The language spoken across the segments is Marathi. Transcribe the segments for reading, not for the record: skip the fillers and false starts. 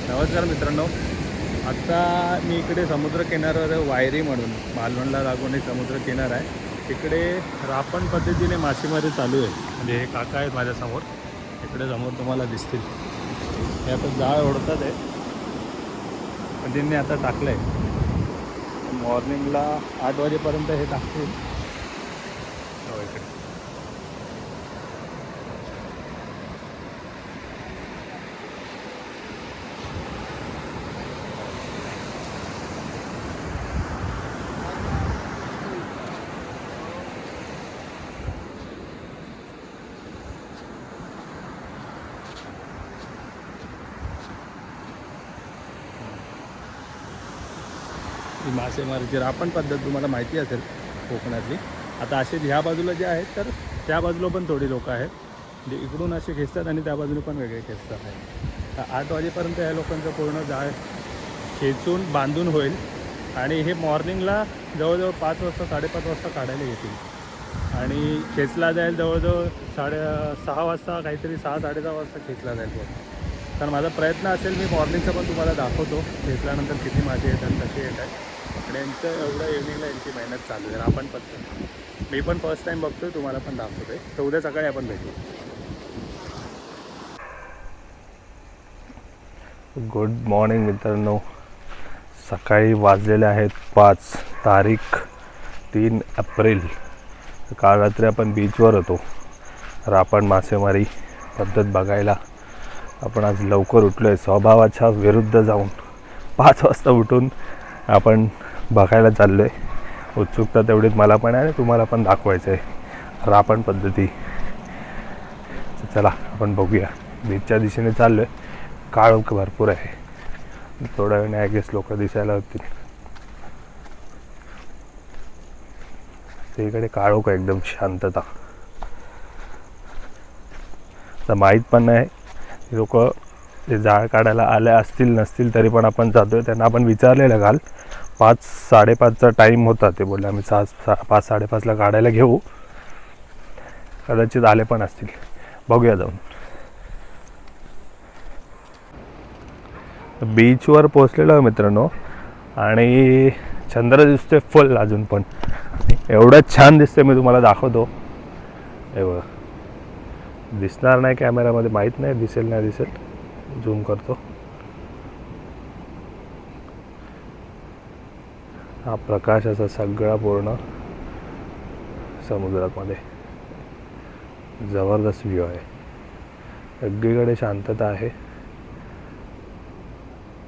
नमस्कार मित्रांनो, आत्ता मी इकडे समुद्रकिनाऱ्यावर वायरी म्हणून मालवणला लागून एक समुद्रकिनारा आहे. तिकडे रापण पद्धतीने मासेमारी चालू आहे. म्हणजे हे काका आहेत माझ्यासमोर, इकडे समोर तुम्हाला दिसतील. हे आता जाळ ओढतात आहे, पण त्यांनी आता टाकलं आहे. मॉर्निंगला 8 वाजेपर्यंत हे टाकतील. हो इकडे ही मासेमारीची रापण पद्धत तुम्हाला माहिती असेल कोकणातली. आता असे ह्या बाजूला जे आहेत तर त्या बाजूला पण थोडी लोकं आहेत, म्हणजे इकडून असे खेचतात आणि त्या बाजूने पण वेगळे खेचतात आहे. 8 वाजेपर्यंत या लोकांचं पूर्ण जाळ खेचून बांधून होईल आणि हे मॉर्निंगला जवळजवळ 5 वाजता 5:30 वाजता काढायला येतील आणि खेचला जाईल जवळजवळ 6:30 वाजता, काहीतरी 6-6:30 वाजता खेचला जाईल पूर्ण. तर माझा प्रयत्न असेल मी मॉर्निंगचा पण तुम्हाला दाखवतो, खेचल्यानंतर किती मासे येतात कसे येतात. आणि यांचं एवढं इव्हनिंगला यांची मेहनत चालू आहे. आपण पद्धत मी पण फर्स्ट टाईम बघतोय, तुम्हाला पण दाखवतोय. तर उद्या सकाळी आपण भेटू. गुड मॉर्निंग मित्रांनो. सकाळी वाजलेले आहेत 5, तारीख 3 एप्रिल. काल रात्री आपण बीचवर होतो. रापण मासेमारी पद्धत बघायला आपण आज लवकर उठलो आहे. स्वभावाच्या विरुद्ध जाऊन 5 वाजता उठून आपण बघायला चाललो आहे. उत्सुकता तेवढीच मला पण आहे आणि तुम्हाला पण दाखवायचं आहे रापण पद्धती. चला आपण बघूया. बीचच्या दिशेने चाललो आहे. काळोख भरपूर आहे. थोड्या वेळाने आय गेस लोक दिसायला होतील. इकडे काळोख आहे, एकदम शांतता. तर माहीत पण नाही लोक जे जाळ काढायला आले असतील नसतील, तरी पण आपण जातोय. त्यांना आपण विचारलेलं काल 5-5:30चा टाईम होता. ते बोलले आम्ही 5-5:30ला काढायला घेऊ. कदाचित आले पण असतील, बघूया जाऊन. बीचवर पोचलेलो मित्रांनो आणि चंद्र दिसतोय फुल अजून पण. एवढं छान दिसतंय, मी तुम्हाला दाखवतो. हे बघा, दिसणार नाही कॅमेरामध्ये, माहीत नाही दिसेल नाही दिसेल, झूम करतो. हा प्रकाश असा सगळा पूर्ण समुद्रामध्ये जबरदस्त व्ह्यू आहे. सगळीकडे शांतता आहे.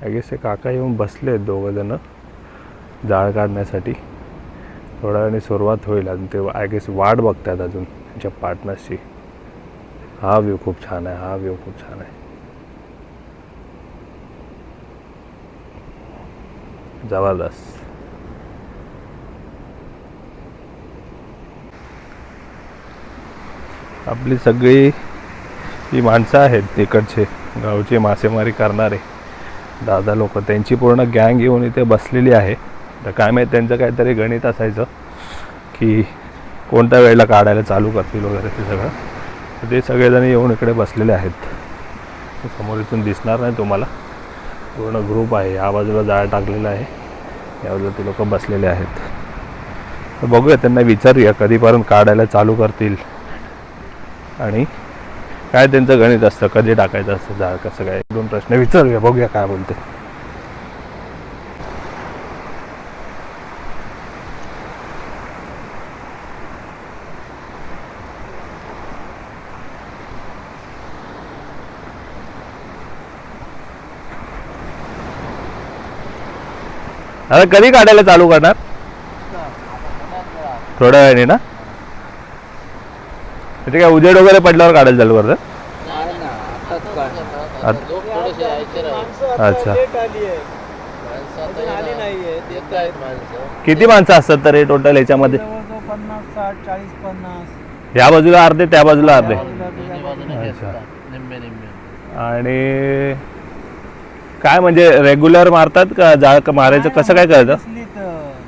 आय गेस हे काका येऊन बसले आहेत दोघंजणं जाळ काढण्यासाठी. थोड्या वेळाने सुरुवात होईल आणि ते आय गेस वाट बघतात अजून त्यांच्या पार्टनर्सची. हा व्ह्यू खूप छान आहे, हा व्ह्यू खूप छान आहे, जबरदस्त. आपली सगळी ही माणसं आहेत तिकडचे गावचे मासेमारी करणारे दादा लोक, त्यांची पूर्ण गँग येऊन इथे बसलेली आहे. तर काय माहीत त्यांचं काहीतरी गणित असायचं की कोणत्या वेळेला काढायला चालू करतील वगैरे ते सगळं. ते सगळेजण येऊन इकडे बसलेले आहेत. समोर इथून दिसणार नाही तुम्हाला, पूर्ण ग्रुप आहे. या बाजूला जाळ टाकलेला आहे, या बाजूला ते लोक बसलेले आहेत. तर बघूया, त्यांना विचारूया कधीपर्यंत काढायला चालू करतील आणि काय त्यांचं गणित असतं, कधी टाकायचं असतं जाळ, कसं काय. 2 प्रश्न विचारूया, बघूया काय बोलते. आता कधी काढायला चालू करणार? थोड्या वेळाने ना? तिथे काय उजेड वगैरे पडल्यावर काढायला चालू करतात? अच्छा. किती माणसं असतात तरी टोटल याच्यामध्ये? 50, 60, 40, 50. या बाजूला अर्धे, त्या बाजूला अर्धे. अच्छा. आणि काय म्हणजे रेग्युलर मारतात का जाळ मारायचं, कसं काय करायचं?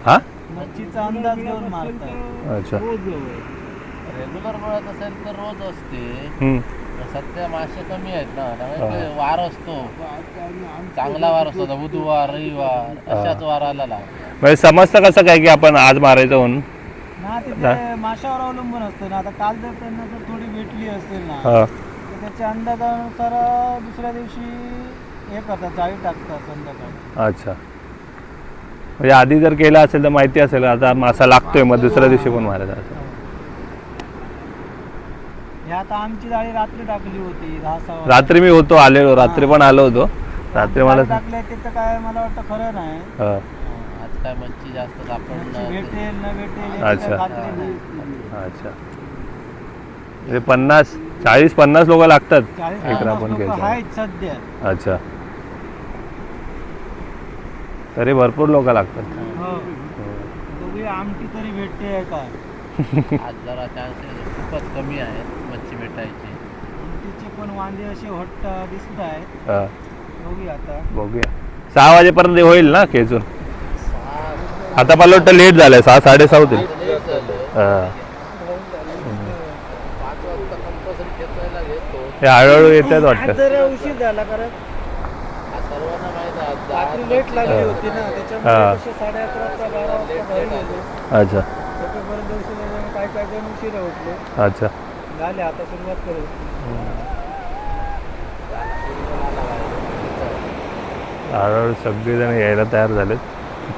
हा, मच्छीचा अंदाज घेऊन मारतात. अच्छा. रेग्युलर मिळत असेल तर रोज असते, सध्या मासे कमी आहेत ना त्यामुळे वार असतो चांगला वार असतो आता बुधवार रविवार अशाच वाराला लाव. म्हणजे समजतं कसं काय की आपण आज मारायचं म्हणून? ना तिथे माशावर अवलंबून असतं ना. आता काल जर त्यांना जर थोडी भेटली असेल ना हां तर त्याच्या अंदाजानुसार दुसऱ्या दिवशी हे करतात, जाळी टाकतात संध्याकाळी. अच्छा, म्हणजे आधी जर केलं असेल तर माहिती असेल आता मासा लागतोय मग दुसऱ्या दिवशी पण मारायचा असं. हे आता आमची जाळी रात्री टाकली होती 10-6 वाजता. रात्री मी होतो आलेलो, रात्री पण आलो होतो. रात्री मला टाकले त्याचं काय मला वाटतं खरं नाही. हां आज काय मच्छी जास्त सापडणार भेटेल न भेटेल अच्छा. याची काही खात्री नाही. अच्छा, म्हणजे 40-50 लोक लागतात 40-50 इकडं आपण लोकं घ्यायचं. आहेत सध्या. अच्छा, तरी भरपूर लोक लागतात. हो. बघूया आमटी तरी भेटते का. आज जरा चान्सेस खूपच कमी आहेत मच्छी भेटायची. आमटीचे पण वांदे असे हट्ट दिसत आहेत. हां बघूया आता. बघूया 6 वाजेपर्यंत होईल ना खेचून. आता मला वाटतं लेट झालंय 6-6:30 होतील. हां 5 वाजता कंपल्सरी खेचायला घेतो. हे हळूहळू येतात आज वाटतं. जरा उशीर झाला कारण आज सर्वांना माहिती आहे आज रात्री लेट लागली होती ना त्याच्यामुळे हा. कसे 11:30-12 वाजता घरी गेलो. अच्छा झोपेपर्यंत उशीर झाल्यामुळे काय जण उशिरा उठले. अच्छा झाले आता सुरुवात करू. हळूहळू सगळेजण यायला तयार झालेत.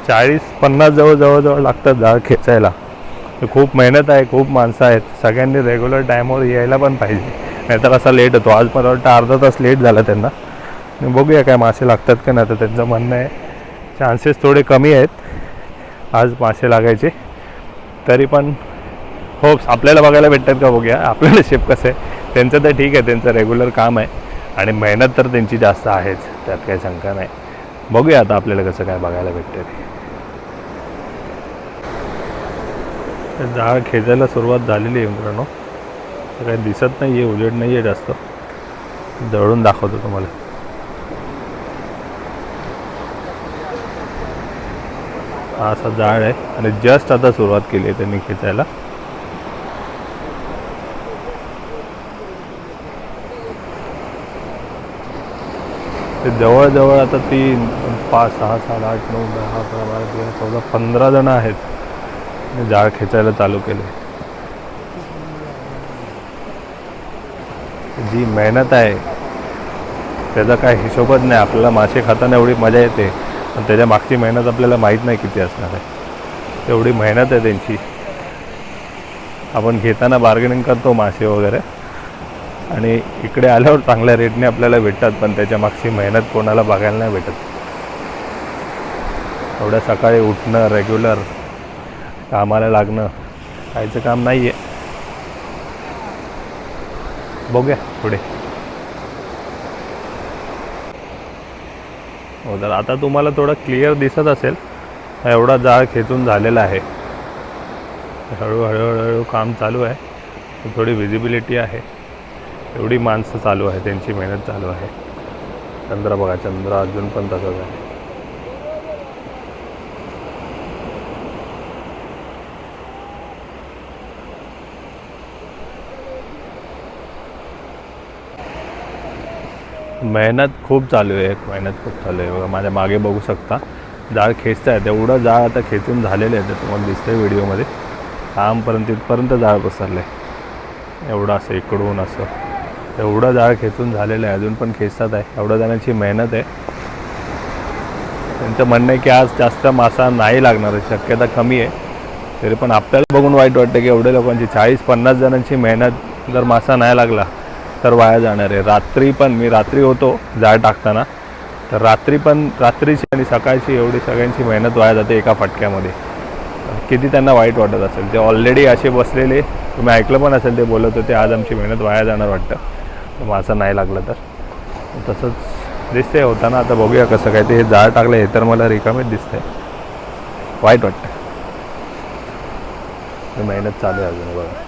40-50 जवळ लागतात जाळ खेचायला. खूप मेहनत आहे, खूप माणसं आहेत. सगळ्यांनी रेग्युलर टाईमवर यायला पण पाहिजे, नाहीतर असा लेट होतो. आज मला वाटतं अर्धा तास लेट झाला त्यांना. बघूया काय मासे लागतात का नाही. तर त्यांचं म्हणणं आहे चान्सेस थोडे कमी आहेत आज मासे लागायचे, तरी पण होप्स आपल्याला बघायला भेटतात का बघूया. आपल्याला शेप कसं आहे त्यांचं तर ठीक आहे, त्यांचं रेग्युलर काम आहे आणि मेहनत तर त्यांची जास्त आहेच, त्यात काही शंका नाही. बघूया आता आपल्याला कसं काय बघायला भेटतं ते. जाळ खेचायला सुरुवात झालेली आहे मित्रांनो. काही दिसत नाही आहे, उजेड नाही आहे जास्त. जवळून दाखवतो तुम्हाला. हा असा जाळ आहे आणि जस्ट आता सुरुवात केली आहे त्यांनी खेचायला. ते जवळजवळ आता 3, 5, 6, 7, 8, 9, 10, 11, 12, 13, 14, 15 जण आहेत जाळ खेचायला चालू केले. जी मेहनत आहे त्याचा काय हिशोबच नाही. आपल्याला मासे खाताना एवढी मजा येते पण त्याच्या मागची मेहनत आपल्याला माहीत नाही किती असणार आहे. एवढी मेहनत आहे त्यांची. आपण घेताना बार्गेनिंग करतो मासे वगैरे आणि इकडे आल्यावर चांगल्या रेटने आपल्याला भेटतात, पण त्याच्या मागची मेहनत कोणाला बघायला नाही भेटत. एवढ्या सकाळी उठणं, रेग्युलर कामाला लागणं कायचं काम नाही आहे. बघूया पुढे. हो तर आता तुम्हाला थोडं क्लिअर दिसत असेल एवढा जाळ खेचून झालेला आहे. हळूहळू काम चालू आहे. थोडी विजिबिलिटी आहे. एवढी माणसं चालू आहे, त्यांची मेहनत चालू आहे. चंद्र बघा, चंद्र अजून पण तसंच आहे. मेहनत खूप चालू आहे, मेहनत खूप चालू आहे. बघा माझ्या मागे बघू शकता जाळ खेचत आहे. तेवढं जाळ आता खेचून झालेलं आहे, ते तुम्हाला दिसतंय व्हिडिओमध्ये. आमपर्यंत इथपर्यंत जाळ पसरलं आहे. एवढं असं इकडून असं एवढं जाळ खेचून झालेलं आहे. अजून पण खेचतात आहे. एवढ्या जणांची मेहनत आहे. त्यांचं म्हणणं आहे की आज जास्त मासा नाही लागणार, शक्यता कमी आहे. तरी पण आपल्याला बघून वाईट वाटतं की एवढ्या लोकांची 40-50 जणांची मेहनत जर मासा नाही लागला तर वाया जाणार आहे. रात्री पण मी रात्री होतो जाळ टाकताना, तर रात्रीची आणि सकाळची एवढी सगळ्यांची मेहनत वाया जाते एका फटक्यामध्ये. किती त्यांना वाईट वाटत असेल. ते ऑलरेडी असे बसलेले, तुम्ही ऐकलं पण असेल ते बोलत होते आज आमची मेहनत वाया जाणार वाटतं मासा नाही लागला तर. तसंच दिसते होताना. आता बघूया कसं काय ते. हे जाळ टाकलं हे तर मला रिकामीच दिसतंय, वाईट वाटतं. मेहनत चालू आहे अजून बघा.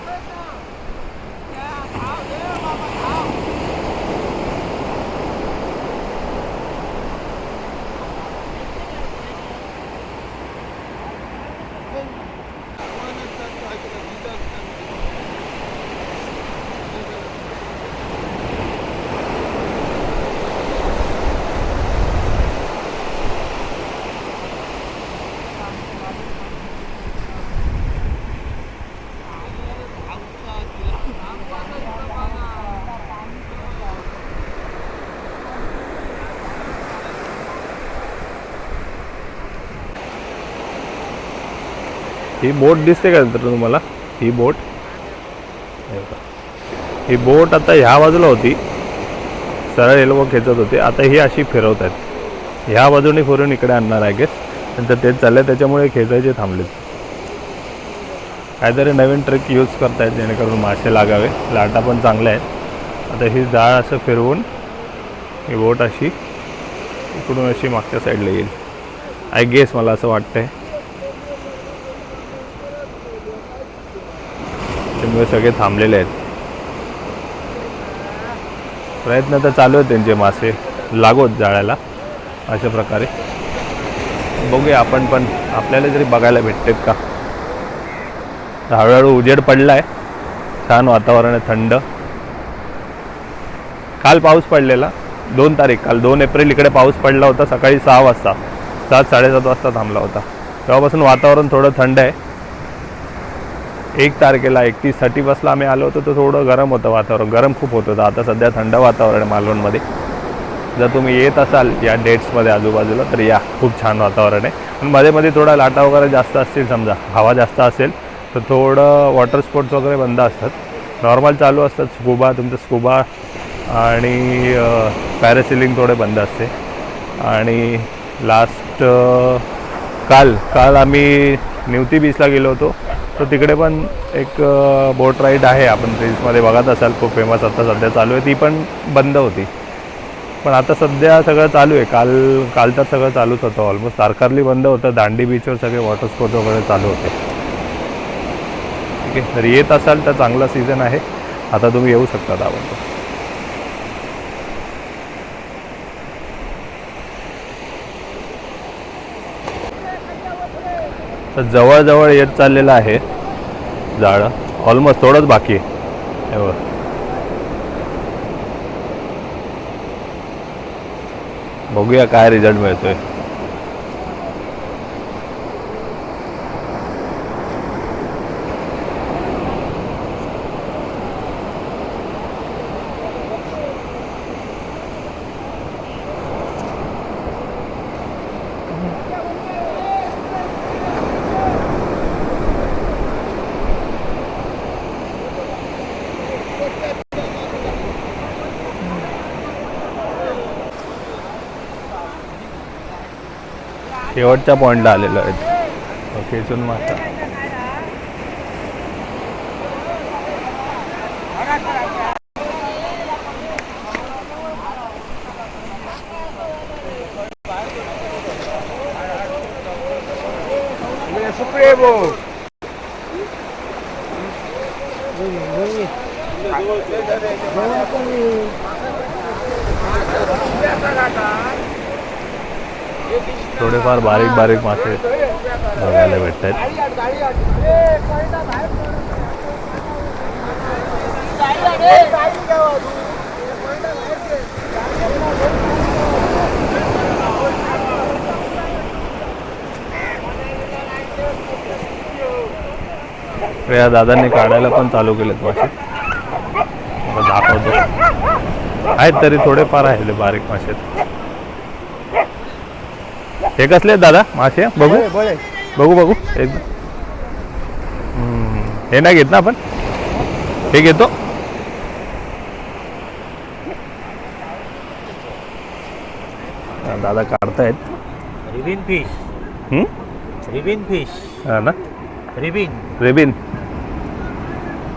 ही बोट दिसते का तर तुम्हाला? ही बोट, ही बोट आता ह्या बाजूला होती, सरळ हे लोक खेचत होते, आता ही अशी फिरवत आहेत. ह्या बाजूने फिरून इकडे आणणार आहे गेस, नंतर तेच चाललंय, त्याच्यामुळे खेचायचे थांबलेत. काहीतरी नवीन ट्रिक यूज करतायत जेणेकरून मासे लागावे. लाटा पण चांगल्या आहेत. आता ही जाळ असं फिरवून ही बोट अशी इकडून अशी मागच्या साईडला येईल आय गेस, मला असं वाटतंय. त्यामुळे सगळे थांबलेले आहेत. प्रयत्न तर चालू आहेत त्यांचे मासे लागोत जाळ्याला अशा प्रकारे. बघूया आपण पण, आपल्याला तरी बघायला भेटतेत का. हळूहळू उजेड पडला आहे, छान वातावरण आहे, थंड. काल पाऊस पडलेला 2 तारीख, काल 2 एप्रिल इकडे पाऊस पडला होता. सकाळी 6 वाजता, 7-7:30 वाजता थांबला होता. तेव्हापासून वातावरण थोडं थंड आहे. 1 तारखेला 31-31ला आम्ही आलो होतो तर थोडं गरम होतं वातावरण, गरम खूप होत होतं. आता सध्या थंड वातावरण आहे मालवणमध्ये. जर तुम्ही येत असाल या डेट्समध्ये आजूबाजूला तर या, खूप छान वातावरण आहे. पण मध्ये मध्ये थोडा लाटा वगैरे जास्त असतील, समजा हवा जास्त असेल तर थोडं वॉटर स्पोर्ट्स वगैरे बंद असतात. नॉर्मल चालू असतात. तुमचं स्कुबा आणि पॅरासिलिंग थोडे बंद असते. आणि लास्ट काल आम्ही निवती बीचला गेलो होतो, तर तिकडे पण एक बोट राईड आहे, आपण रील्समध्ये बघत असाल, खूप फेमस आता सध्या चालू आहे. ती पण बंद होती, पण आता सध्या सगळं चालू आहे. काल तर सगळं चालूच होतं ऑलमोस्ट. तारकर्ली बंद होतं, दांडी बीचवर सगळे वॉटर स्पोर्ट्स वगैरे चालू होते. ठीक आहे, जर येत असाल तर चांगला सीझन आहे, आता तुम्ही येऊ शकता ताबडतोब. तर जवळजवळ येत चाललेलं आहे जाळं, ऑलमोस्ट थोडंच बाकी आहे. बघा, बघूया काय रिझल्ट मिळतोय. शेवटच्या पॉईंटला आलेलो आहे खेचून मासा. थोडेफार बारीक बारीक मासे बघायला भेटत आहेत. या दादांनी काढायला पण चालू केलेत मासे, दाखवतो. आहेत तरी थोडेफार आहे बारीक मासे. हे कसले आहेत दादा मासे? बघू बघू बघू एकदम. हे नाही घेत ना आपण, हे घेतो. दादा काढतायत. Ribbon fish, ribbon fish. हा ना, रिबिन.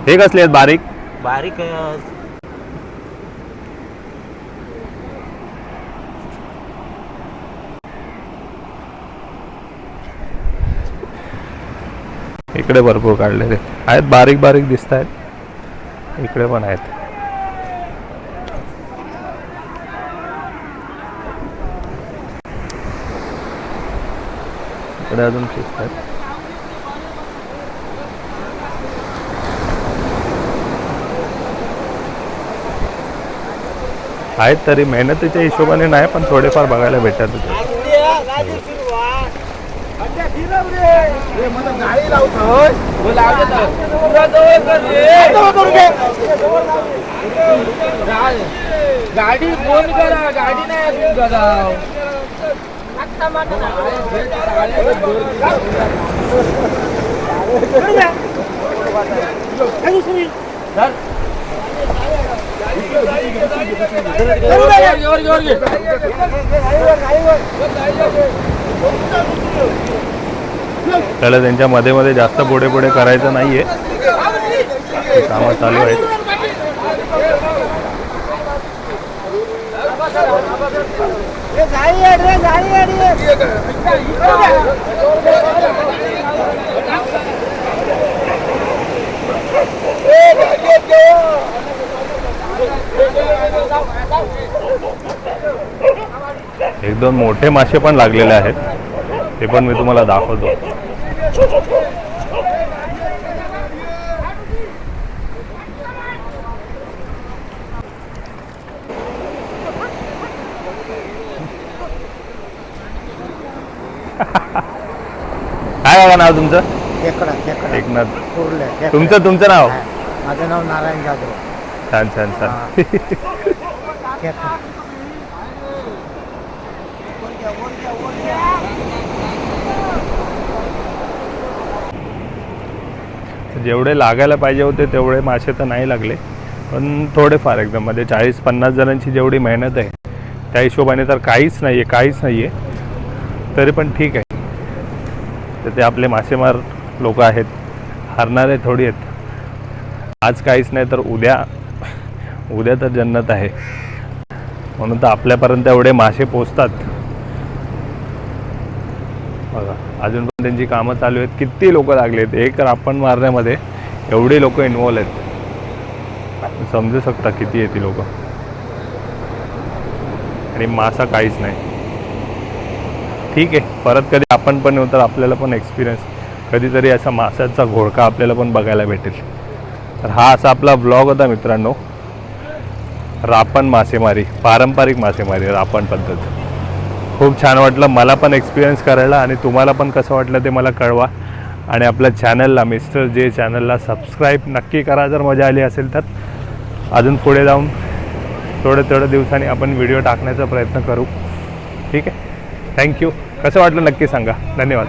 हे कसले आहेत? बारीक बारीक. इकडे भरपूर काढलेले आहेत, बारीक बारीक दिसत आहेत. इकडे पण आहेत. इकडे अजून दिसत आहेत. आहेत तरी मेहनतीच्या हिशोबाने नाही, पण थोडेफार बघायला भेटतात. गाडी फोन करा, गाडी नाही गदाव. त्याला त्यांच्या मध्ये मध्ये जास्त पुढे पुढे करायचं नाहीये, कामं चालू आहेत. एक दोन मोठे मासे पण लागलेले आहेत, ते पण मी तुम्हाला दाखवतो. काय बघा नाव तुमचं? खेकडा खेकडा एकनाथ. कुर्ले. तुमचं नाव? माझं नाव नारायण जाधव. छान छान छान. खेकडा. जेवढे लागायला पाहिजे होते तेवढे मासे तर नाही लागले, पण थोडेफार एकदम मध्ये 40-50 जणांची जेवढी मेहनत आहे त्या हिशोबाने तर काहीच नाही आहे. तरी पण ठीक आहे. तर ते आपले मासेमार लोक आहेत, हरणारे थोडी आहेत. आज काहीच नाही तर उद्या तर जन्नत आहे. म्हणून तर आपल्यापर्यंत एवढे मासे पोचतात. बघा अजून पण त्यांची कामं चालू आहेत. किती लोक लागलेत एक रापण मारण्यामध्ये, एवढी लोक इन्वॉल्व आहेत. समजू शकता किती आहेत ती लोक. आणि मासा काहीच नाही. ठीक आहे, परत कधी आपण पण येऊ तर आपल्याला पण एक्सपिरियन्स, कधीतरी असा माशाचा घोळका आपल्याला पण बघायला भेटेल. तर हा असा आपला व्लॉग होता मित्रांनो. रापण मासेमारी, पारंपरिक मासेमारी, रापण पद्धत. खूप छान वाटलं मला पण एक्सपिरियन्स करायला, आणि तुम्हाला पण कसं वाटलं ते मला कळवा. आणि आपल्या चॅनलला मिस्टर जे चॅनलला सबस्क्राईब नक्की करा जर मजा आली असेल तर. अजून पुढे जाऊन थोड्या दिवसांनी आपण व्हिडिओ टाकण्याचा प्रयत्न करू. ठीक आहे, थँक्यू. कसं वाटलं नक्की सांगा. धन्यवाद.